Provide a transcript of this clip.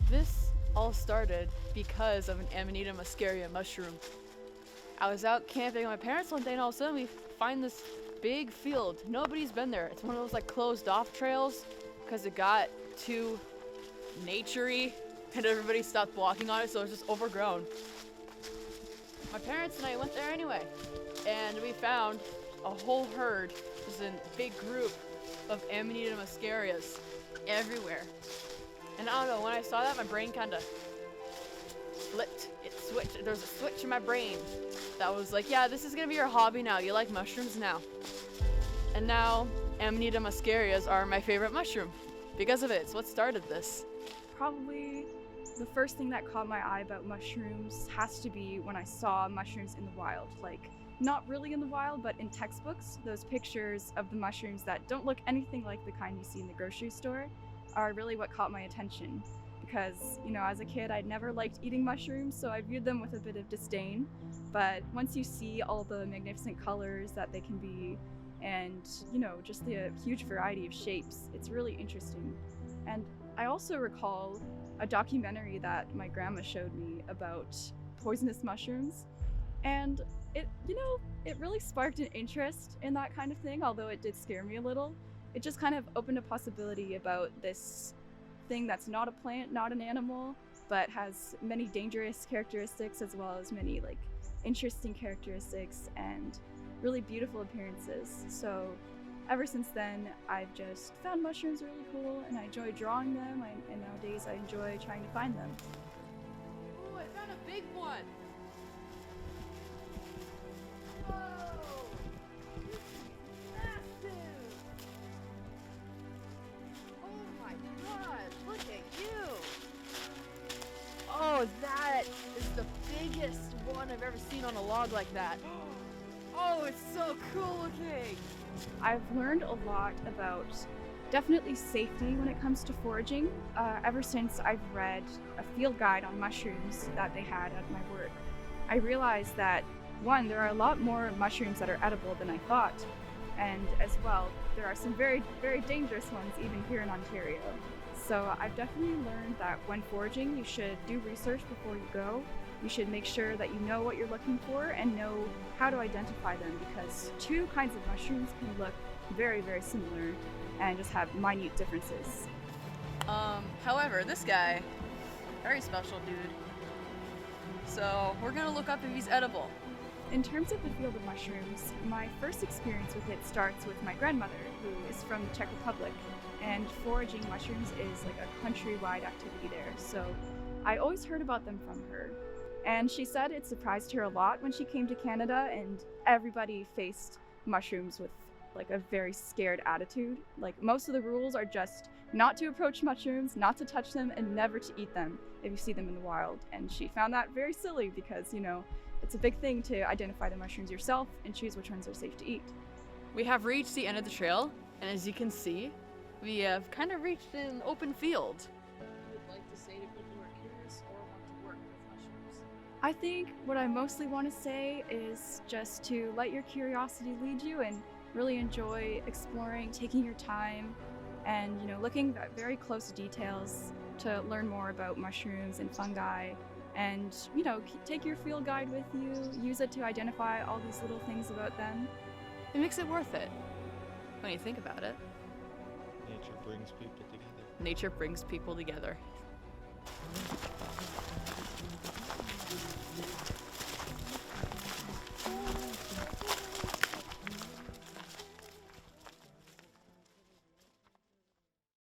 This all started because of an Amanita muscaria mushroom. I was out camping with my parents one day and all of a sudden we find this big field. Nobody's been there. It's one of those like closed off trails because it got too naturey and everybody stopped walking on it, so it was just overgrown. My parents and I went there anyway, and we found a whole herd, just a big group of Amanita muscarias everywhere. And I don't know, when I saw that, my brain kind of flipped. It switched. There was a switch in my brain that was like, yeah, this is gonna be your hobby now. You like mushrooms now. And now, Amanita muscarias are my favorite mushroom because of it. It's what started this. Probably the first thing that caught my eye about mushrooms has to be when I saw mushrooms in the wild. Like, not really in the wild, but in textbooks, those pictures of the mushrooms that don't look anything like the kind you see in the grocery store are really what caught my attention. Because, as a kid, I'd never liked eating mushrooms, so I viewed them with a bit of disdain. But once you see all the magnificent colors that they can be, and, just the huge variety of shapes, it's really interesting. And I also recall a documentary that my grandma showed me about poisonous mushrooms. And it really sparked an interest in that kind of thing, although it did scare me a little. It just kind of opened a possibility about this thing that's not a plant, not an animal, but has many dangerous characteristics as well as many interesting characteristics and really beautiful appearances. So ever since then, I've just found mushrooms really cool and I enjoy drawing them, and nowadays I enjoy trying to find them. Ooh, I found a big one! Whoa! This is massive! Oh my god, look at you! Oh, that is the biggest one I've ever seen on a log like that. Oh, it's so cool looking! I've learned a lot about definitely safety when it comes to foraging ever since I've read a field guide on mushrooms that they had at my work. I realized that, one, there are a lot more mushrooms that are edible than I thought, and as well, there are some very, very dangerous ones even here in Ontario. So I've definitely learned that when foraging, you should do research before you go. You should make sure that you know what you're looking for and know how to identify them, because two kinds of mushrooms can look very, very similar and just have minute differences. However, this guy, very special dude. So we're gonna look up if he's edible. In terms of the field of mushrooms, my first experience with it starts with my grandmother, who is from the Czech Republic, and foraging mushrooms is like a countrywide activity there. So I always heard about them from her. And she said it surprised her a lot when she came to Canada and everybody faced mushrooms with like a very scared attitude. Like, most of the rules are just not to approach mushrooms, not to touch them, and never to eat them if you see them in the wild. And she found that very silly because, it's a big thing to identify the mushrooms yourself and choose which ones are safe to eat. We have reached the end of the trail, and as you can see, we have kind of reached an open field. You would like to say to people who are curious or want to work with mushrooms? I think what I mostly want to say is just to let your curiosity lead you and really enjoy exploring, taking your time, and looking at very close details to learn more about mushrooms and fungi. And take your field guide with you, use it to identify all these little things about them. It makes it worth it when you think about it. Nature brings people together. Nature brings people together.